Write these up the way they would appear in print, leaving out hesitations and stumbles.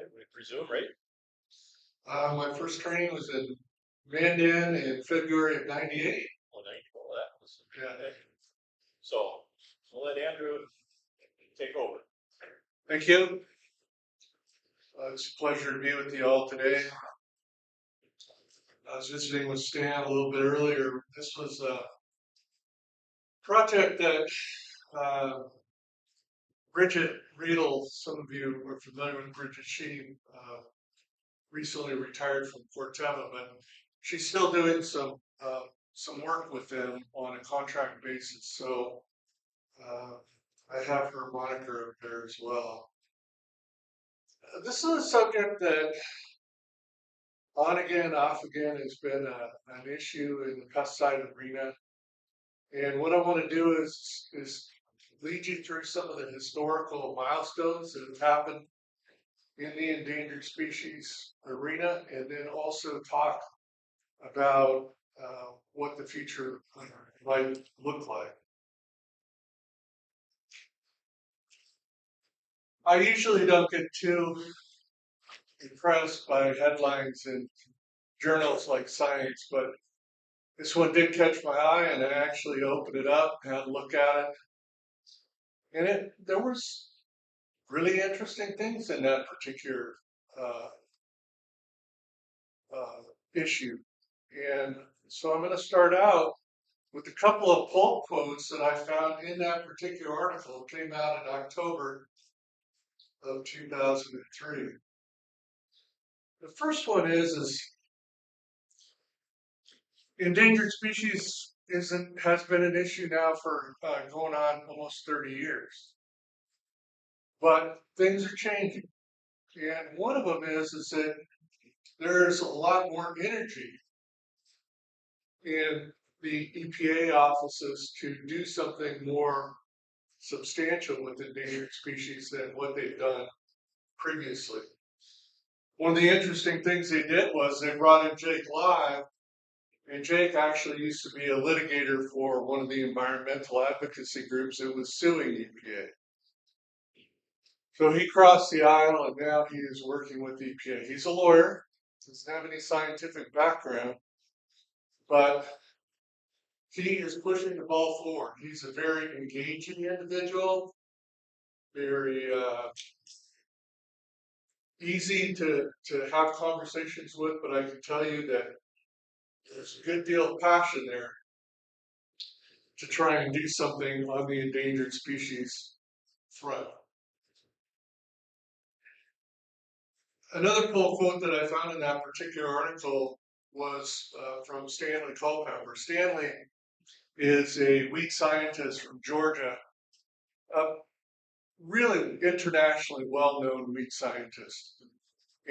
I would presume, right? My first training was in Mandan in February of '98. Well, now you know that was. Yeah. So we'll let Andrew take over. Thank you. It's a pleasure to be with you all today. I was visiting with Stan a little bit earlier. This was a project that Bridget Riedel, some of you are familiar with Bridget. She recently retired from Corteva, but she's still doing some work with them on a contract basis. So uh, I have her moniker up there as well. This is a subject that on again, off again has been an issue in the pesticide arena. And what I want to do is lead you through some of the historical milestones that have happened in the endangered species arena, and then also talk about what the future might look like. I usually don't get too impressed by headlines in journals like Science, but this one did catch my eye, and I actually opened it up, had a look at it, and there was really interesting things in that particular uh, uh, issue. And so I'm going to start out with a couple of pull quotes that I found in that particular article. It came out in October of 2003. The first one is endangered species has been an issue now for going on almost 30 years, but things are changing. And one of them is that there's a lot more energy in the EPA offices to do something more substantial with endangered species than what they've done previously. One of the interesting things they did was they brought in Jake Live, and Jake actually used to be a litigator for one of the environmental advocacy groups that was suing EPA. So he crossed the aisle and now he is working with EPA. He's a lawyer, doesn't have any scientific background, but he is pushing the ball forward. He's a very engaging individual, very easy to have conversations with, but I can tell you that there's a good deal of passion there to try and do something on the endangered species front. Another pull quote that I found in that particular article was from Stanley Culpepper. Stanley is a wheat scientist from Georgia, a really internationally well-known wheat scientist.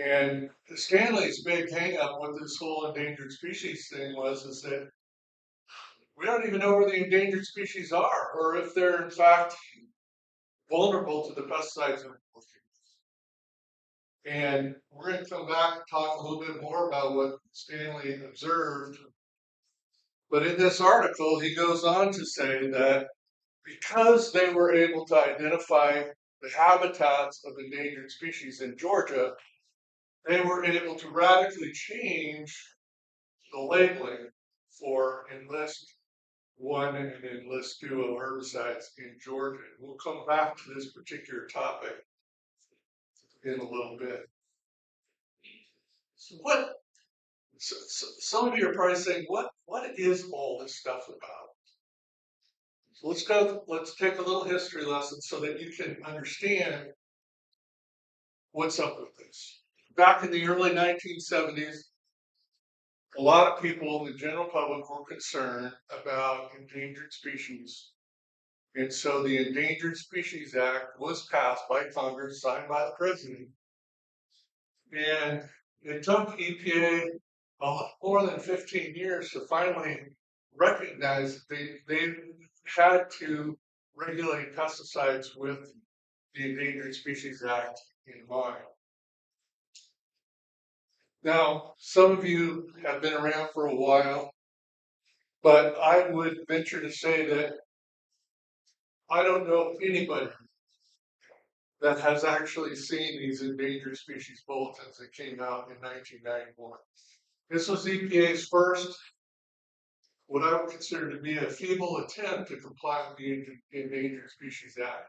And Stanley's big hang-up with this whole endangered species thing is that we don't even know where the endangered species are, or if they're in fact vulnerable to the pesticides that we're working with. And we're going to come back and talk a little bit more about what Stanley observed. But in this article, he goes on to say that because they were able to identify the habitats of endangered species in Georgia, they were able to radically change the labeling for enlist one and enlist two of herbicides in Georgia. We'll come back to this particular topic in a little bit. So some of you are probably saying, what is all this stuff about? So let's take a little history lesson so that you can understand what's up with this. Back in the early 1970s, a lot of people in the general public were concerned about endangered species. And so the Endangered Species Act was passed by Congress, signed by the president. And it took EPA more than 15 years to finally recognize that they had to regulate pesticides with the Endangered Species Act in mind. Now, some of you have been around for a while, but I would venture to say that I don't know anybody that has actually seen these endangered species bulletins that came out in 1991. This was EPA's first, what I would consider to be a feeble attempt to comply with the Endangered Species Act.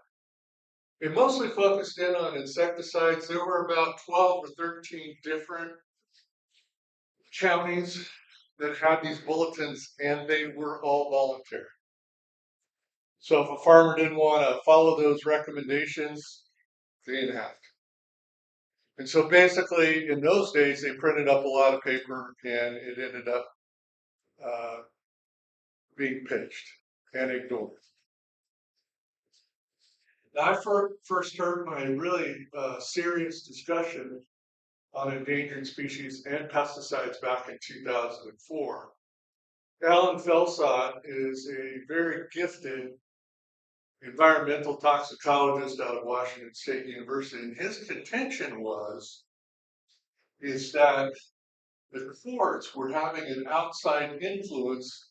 It mostly focused in on insecticides. There were about 12 or 13 different counties that had these bulletins, and they were all voluntary. So if a farmer didn't want to follow those recommendations, they didn't have to. And so basically, in those days, they printed up a lot of paper, and it ended up uh, being pitched and ignored. Now, I first heard my really serious discussion on endangered species and pesticides back in 2004. Alan Felsod is a very gifted environmental toxicologist out of Washington State University, and his contention is that the courts were having an outside influence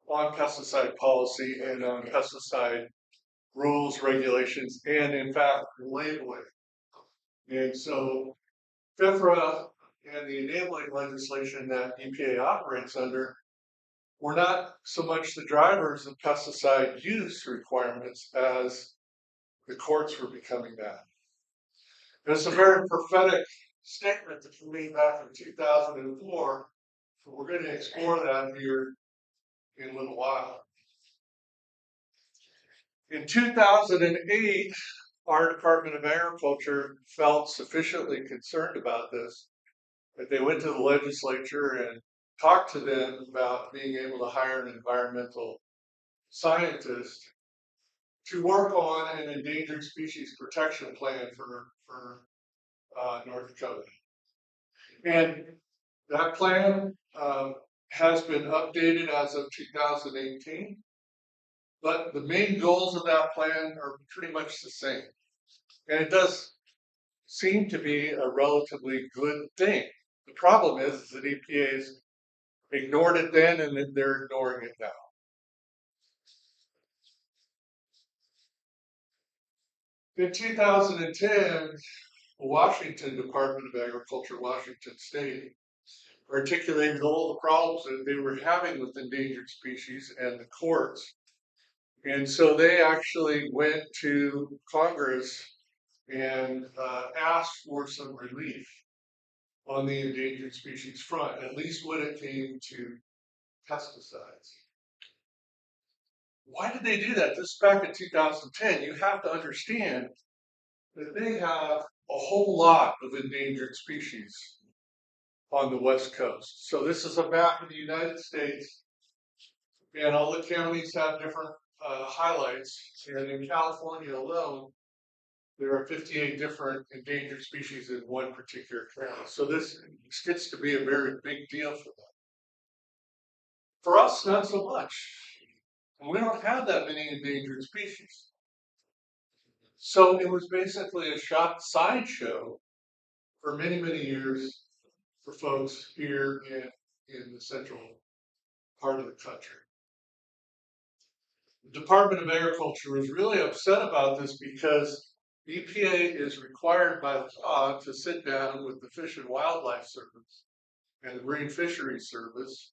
on pesticide policy and on pesticide rules, regulations, and in fact, labeling. And so FIFRA and the enabling legislation that EPA operates under were not so much the drivers of pesticide use requirements as the courts were becoming that. There's a very prophetic statement that you made back in 2004. So we're going to explore that here in a little while. In 2008, our Department of Agriculture felt sufficiently concerned about this that they went to the legislature and talked to them about being able to hire an environmental scientist to work on an endangered species protection plan for North Dakota. And that plan has been updated as of 2018, but the main goals of that plan are pretty much the same. And it does seem to be a relatively good thing. The problem is that EPA's ignored it then and they're ignoring it now. In 2010, Washington Department of Agriculture, Washington State, articulated all the problems that they were having with endangered species and the courts. And so they actually went to Congress and asked for some relief on the endangered species front, at least when it came to pesticides. Why did they do that? This is back in 2010. You have to understand that they have a whole lot of endangered species on the West Coast. So this is a map of the United States, and all the counties have different highlights. And in California alone, there are 58 different endangered species in one particular county. So this gets to be a very big deal for them. For us, not so much. And we don't have that many endangered species. So it was basically a sideshow for many, many years for folks here in the central part of the country. The Department of Agriculture was really upset about this because EPA is required by law to sit down with the Fish and Wildlife Service and the Marine Fisheries Service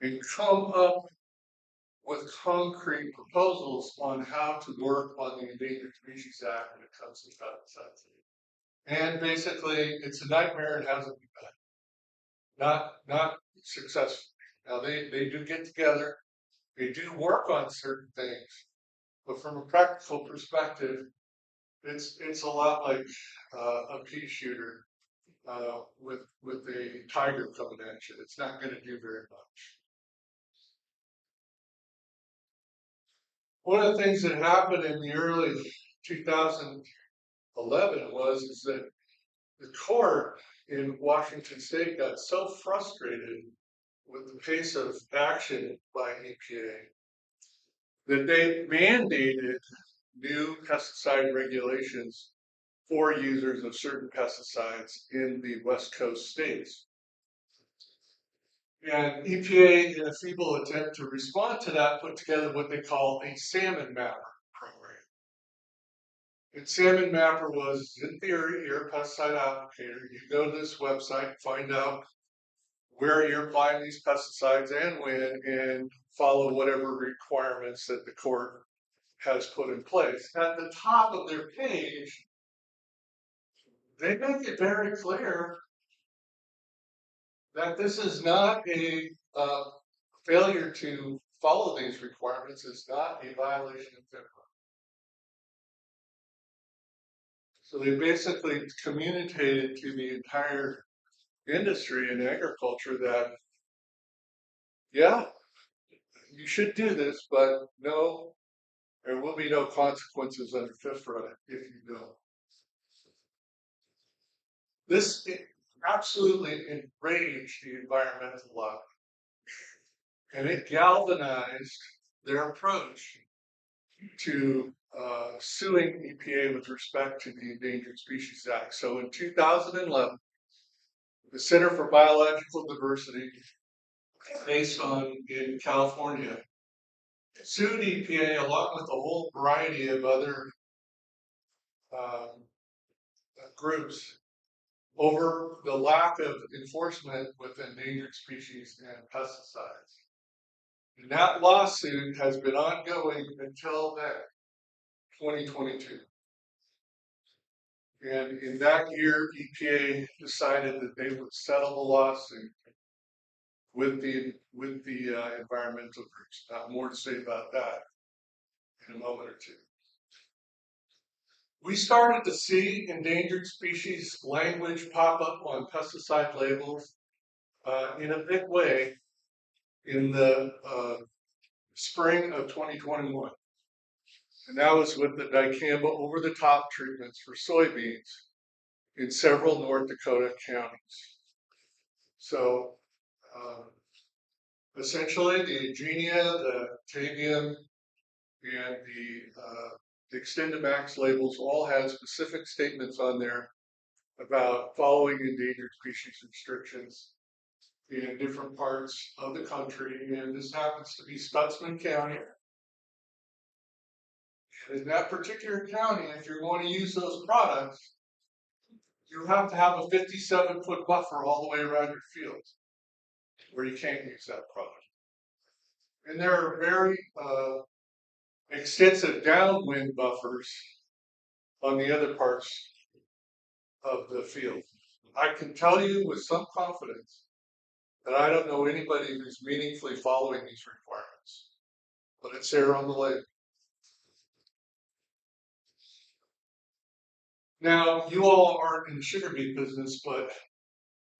and come up with concrete proposals on how to work on the Endangered Species Act when it comes to pesticides. And basically, it's a nightmare and hasn't been done. Not successful. Now they do get together, they do work on certain things, but from a practical perspective, it's a lot like a pea shooter with a tiger coming at you. It's not going to do very much. One of the things that happened in the early 2011 is that the court in Washington State got so frustrated with the pace of action by EPA that they mandated new pesticide regulations for users of certain pesticides in the West Coast states. And EPA, in a feeble attempt to respond to that, put together what they call a salmon mapper program. And Salmon Mapper was, in theory, you're a pesticide applicator. You go to this website, find out where you're applying these pesticides and when, and follow whatever requirements that the court has put in place. At the top of their page, they make it very clear that this is not a failure to follow these requirements is not a violation of FIPRA. So they basically communicated to the entire industry in agriculture that, yeah, you should do this, but no, there will be no consequences under FIFRA if you don't. This absolutely enraged the environmental lobby, and it galvanized their approach to suing EPA with respect to the Endangered Species Act. So in 2011, the Center for Biological Diversity, based in California, sued EPA along with a whole variety of other um, groups over the lack of enforcement with endangered species and pesticides. And that lawsuit has been ongoing until then, 2022. And in that year, EPA decided that they would settle the lawsuit with the environmental groups. More to say about that in a moment or two. We started to see endangered species language pop up on pesticide labels in a big way in the spring of 2021. And that was with the dicamba over-the-top treatments for soybeans in several North Dakota counties. So essentially the Eugenia, the Tavium, and the XtendiMax labels all had specific statements on there about following endangered species restrictions in different parts of the country. And this happens to be Stutsman County. And in that particular county, if you're going to use those products, you have to have a 57-foot buffer all the way around your field where you can't use that product. And there are very extensive downwind buffers on the other parts of the field. I can tell you with some confidence that I don't know anybody who's meaningfully following these requirements, but it's there on the label. Now, you all aren't in the sugar beet business, but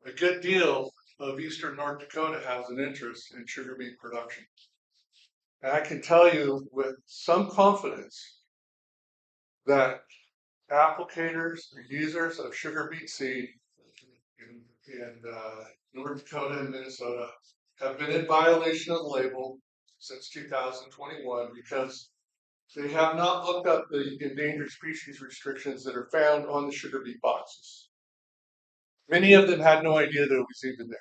a good deal of eastern North Dakota has an interest in sugar beet production. And I can tell you with some confidence that applicators or users of sugar beet seed in North Dakota and Minnesota have been in violation of the label since 2021 because they have not looked up the endangered species restrictions that are found on the sugar beet boxes. Many of them had no idea that it was even there.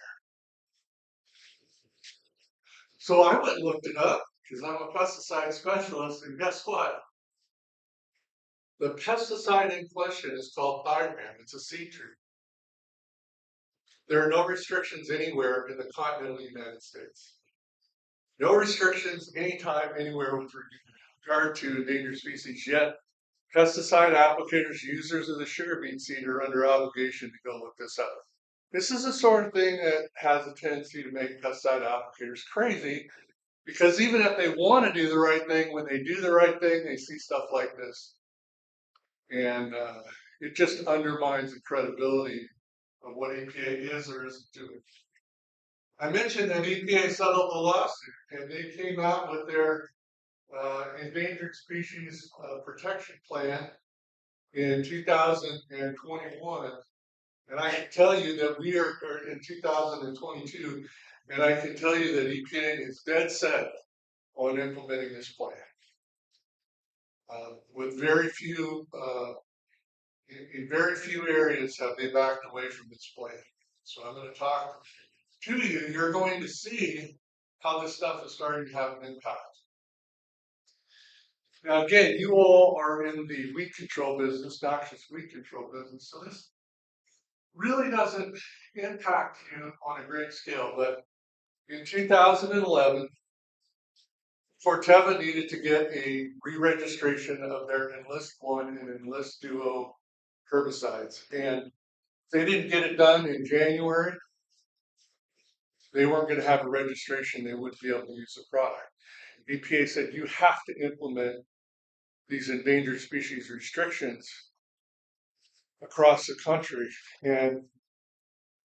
So I went and looked it up because I'm a pesticide specialist, and guess what? The pesticide in question is called thiopam. It's a seed treatment. There are no restrictions anywhere in the continental United States. No restrictions anytime, anywhere with regard to endangered species, yet pesticide applicators, users of the sugar beet seed are under obligation to go look this up. This is the sort of thing that has a tendency to make pesticide applicators crazy because even if they want to do the right thing, when they do the right thing, they see stuff like this. And it just undermines the credibility of what EPA is or isn't doing. I mentioned that EPA settled the lawsuit and they came out with their endangered species protection plan in 2021. And I can tell you that we are in 2022, and I can tell you that EPA is dead set on implementing this plan. With very few, in very few areas have they backed away from this plan. So I'm going to talk to you. You're going to see how this stuff is starting to have an impact. Now, again, you all are in the weed control business, noxious weed control business, so this really doesn't impact you on a great scale. But in 2011, Corteva needed to get a re-registration of their Enlist 1 and Enlist Duo herbicides. And if they didn't get it done in January, they weren't going to have a registration. They wouldn't be able to use the product. EPA said you have to implement these endangered species restrictions across the country. And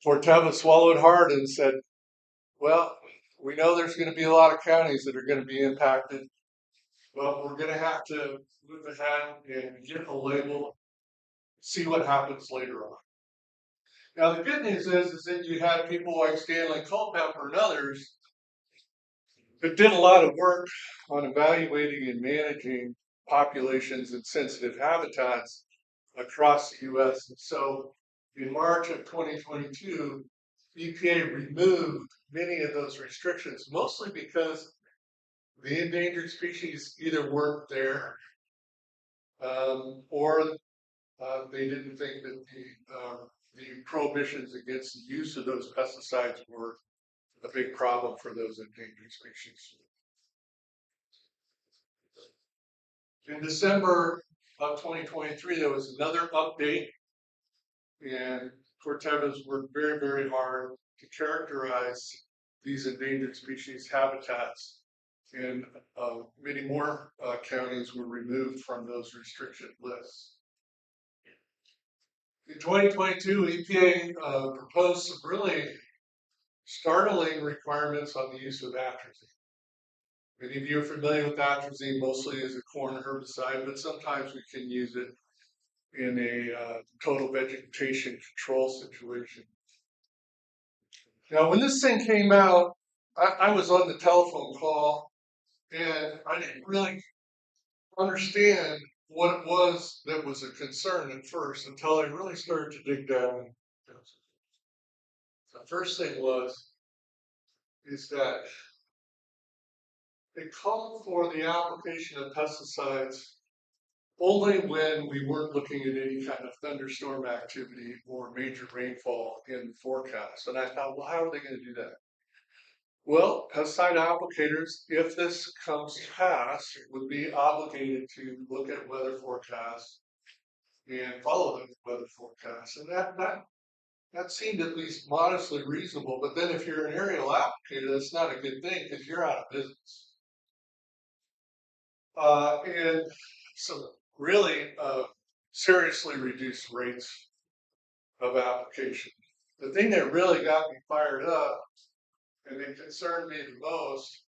Corteva swallowed hard and said, well, we know there's going to be a lot of counties that are going to be impacted, but we're going to have to move ahead and get a label, see what happens later on. Now, the good news is that you had people like Stanley Culpepper and others that did a lot of work on evaluating and managing populations in sensitive habitats across the U.S. And so in March of 2022, EPA removed many of those restrictions, mostly because the endangered species either weren't there or they didn't think that the prohibitions against the use of those pesticides were a big problem for those endangered species. In December of 2023, there was another update, and Corteva's worked very, very hard to characterize these endangered species habitats, and many more counties were removed from those restriction lists. In 2022, EPA proposed some really startling requirements on the use of atrazine. Many of you are familiar with atrazine mostly as a corn herbicide, but sometimes we can use it in a total vegetation control situation. Now, when this thing came out, I was on the telephone call and I didn't really understand what it was that was a concern at first until I really started to dig down. The first thing is that they called for the application of pesticides only when we weren't looking at any kind of thunderstorm activity or major rainfall in the forecast. And I thought, well, how are they going to do that? Well, pesticide applicators, if this comes to pass, would be obligated to look at weather forecasts and follow the weather forecasts. And that seemed at least modestly reasonable. But then if you're an aerial applicator, that's not a good thing because you're out of business. And some really seriously reduced rates of application. The thing that really got me fired up and it concerned me the most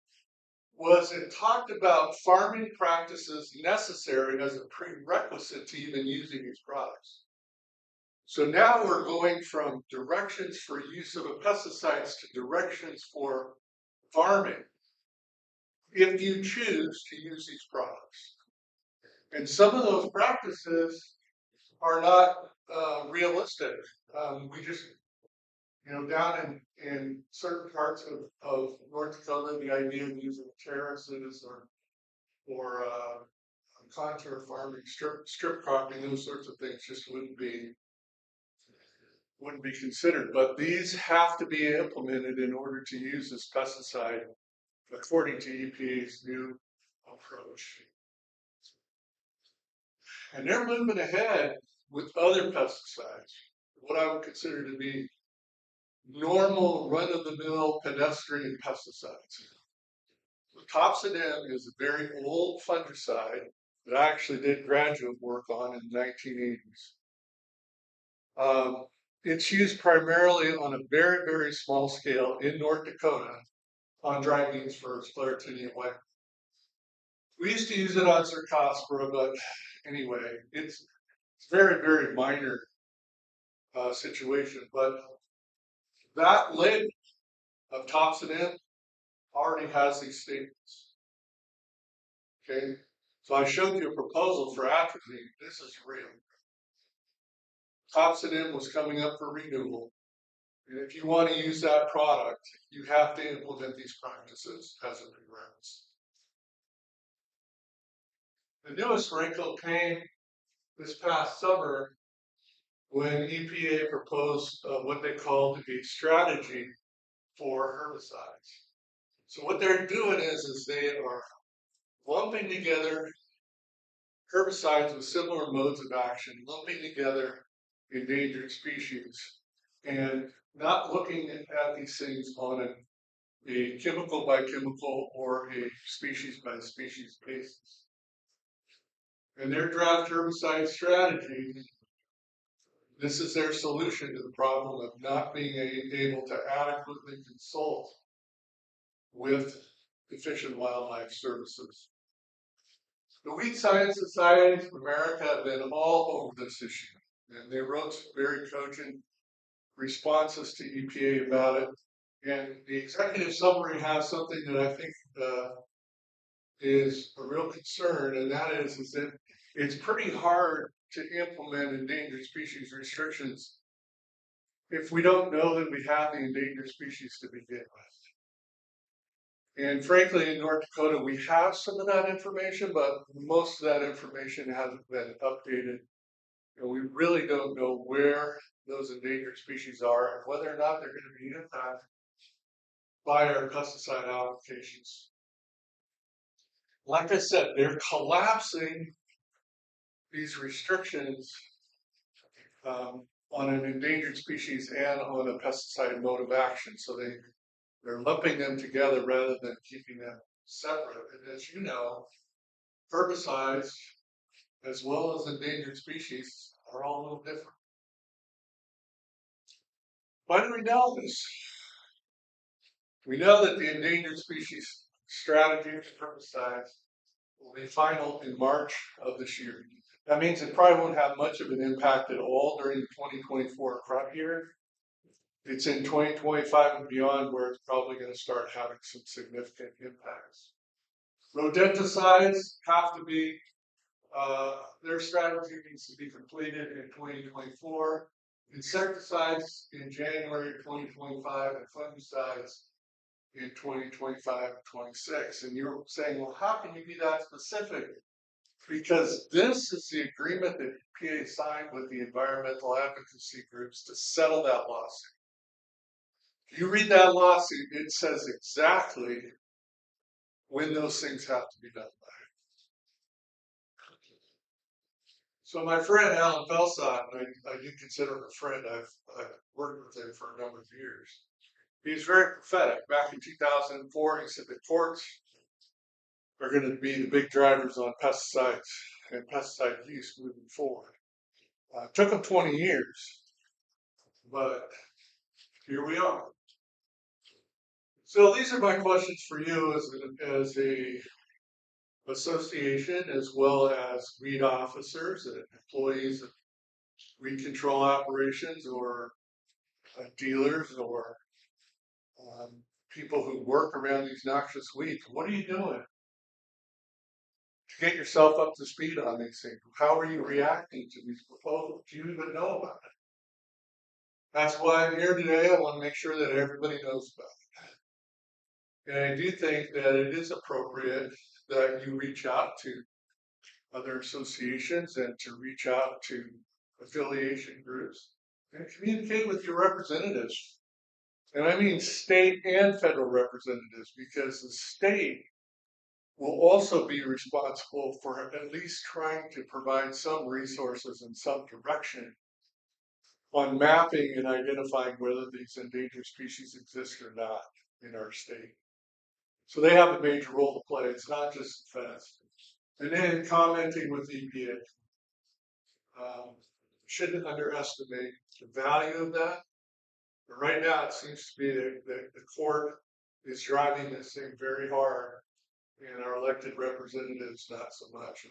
was it talked about farming practices necessary as a prerequisite to even using these products. So now we're going from directions for use of pesticides to directions for farming if you choose to use these products. And some of those practices are not realistic. We just, down in certain parts of North Dakota, the idea of using terraces or contour farming, strip cropping, those sorts of things just wouldn't be considered. But these have to be implemented in order to use this pesticide according to EPA's new approach. And they're moving ahead with other pesticides, what I would consider to be normal run-of-the-mill pedestrian pesticides. Thostenson is a very old fungicide that I actually did graduate work on in the 1980s. It's used primarily on a very, very small scale in North Dakota on dry beans for Sclerotinia white. We used to use it on Cercospora, but anyway, it's very, very minor situation. But that label of Thostenson already has these statements. Okay, so I showed you a proposal for atrazine. This is real. Thostenson was coming up for renewal. And if you want to use that product, you have to implement these practices as a prerequisite. The newest wrinkle came this past summer when EPA proposed what they called a strategy for herbicides. So what they're doing is they are lumping together herbicides with similar modes of action, lumping together endangered species, and not looking at these things on a chemical by chemical or a species by species basis. And their draft herbicide strategy, this is their solution to the problem of not being able to adequately consult with the Fish and Wildlife Services. The Weed Science Societies of America have been all over this issue, and they wrote some very cogent responses to EPA about it. And the executive summary has something that I think is a real concern, and that is that it's pretty hard to implement endangered species restrictions if we don't know that we have the endangered species to begin with. And frankly, in North Dakota, we have some of that information, but most of that information hasn't been updated. And we really don't know where those endangered species are and whether or not they're going to be impacted by our pesticide applications. Like I said, they're collapsing these restrictions on an endangered species and on a pesticide mode of action. So they're lumping them together rather than keeping them separate. And as you know, herbicides as well as endangered species are all a little different. Why do we know this? We know that the endangered species strategy for herbicides will be final in March of this year. That means it probably won't have much of an impact at all during the 2024 crop year. It's in 2025 and beyond where it's probably going to start having some significant impacts. Rodenticides have to be, their strategy needs to be completed in 2024. Insecticides in January 2025 and fungicides in 2025 and 26. And you're saying, well, how can you be that specific? Because this is the agreement that EPA signed with the environmental advocacy groups to settle that lawsuit. If you read that lawsuit, it says exactly when those things have to be done by. So my friend Alan Felsot, I do consider him a friend. I've worked with him for a number of years. He's very prophetic. Back in 2004, he said the courts are going to be the big drivers on pesticides and pesticide use moving forward. It took him 20 years, but here we are. So these are my questions for you as a association, as well as weed officers and employees of weed control operations, or dealers, or people who work around these noxious weeds. What are you doing to get yourself up to speed on these things? How are you reacting to these proposals? Do you even know about it? That's why I'm here today. I want to make sure that everybody knows about it. And I do think that it is appropriate that you reach out to other associations and to reach out to affiliation groups and communicate with your representatives. And I mean state and federal representatives, because the state will also be responsible for at least trying to provide some resources and some direction on mapping and identifying whether these endangered species exist or not in our state. So they have a major role to play. It's not just the feds. And then commenting with EPA. Shouldn't underestimate the value of that. But right now, it seems to be that the court is driving this thing very hard, and our elected representatives not so much.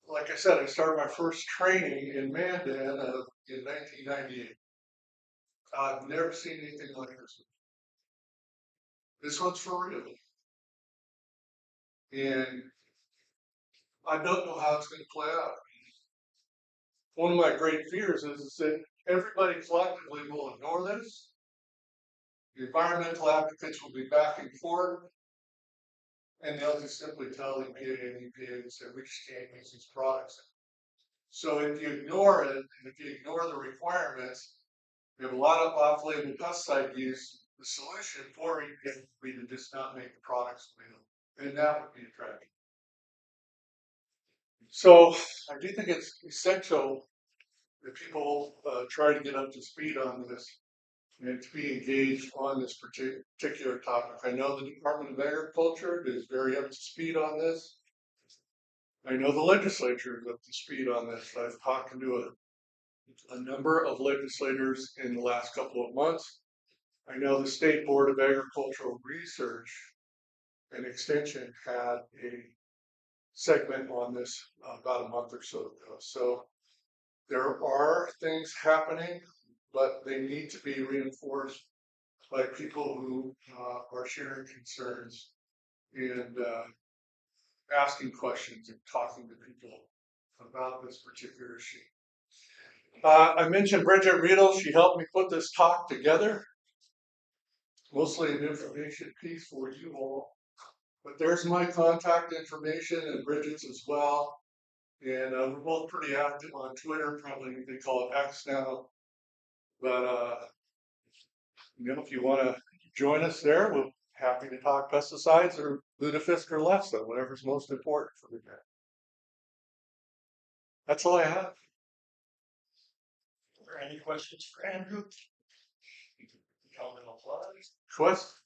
Like I said, I started my first training in Mandan in 1998. I've never seen anything like this. This one's for real. And I don't know how it's going to play out. One of my great fears is that everybody collectively will ignore this. The environmental advocates will be back in court, and they'll just simply tell the EPA and EPA and say, we just can't use these products. So if you ignore it, and if you ignore the requirements, we have a lot of off-label pesticide use. The solution for EPA would be to just not make the products available, and that would be a tragedy. So I do think it's essential that people try to get up to speed on this and to be engaged on this particular topic. I know the Department of Agriculture is very up to speed on this. I know the legislature is up to speed on this. I've talked to a number of legislators in the last couple of months. I know the State Board of Agricultural Research and Extension had a segment on this about a month or so ago. So there are things happening, but they need to be reinforced by people who are sharing concerns and asking questions and talking to people about this particular issue. I mentioned Bridget Riedel. She helped me put this talk together, mostly an information piece for you all. But there's my contact information and Bridget's as well. And we're both pretty active on Twitter, probably they call it X now. But if you want to join us there, we're happy to talk pesticides or lutefisk or lefsa, whatever's most important for the day. That's all I have. Are there any questions for Andrew? Comment on slides. Quest?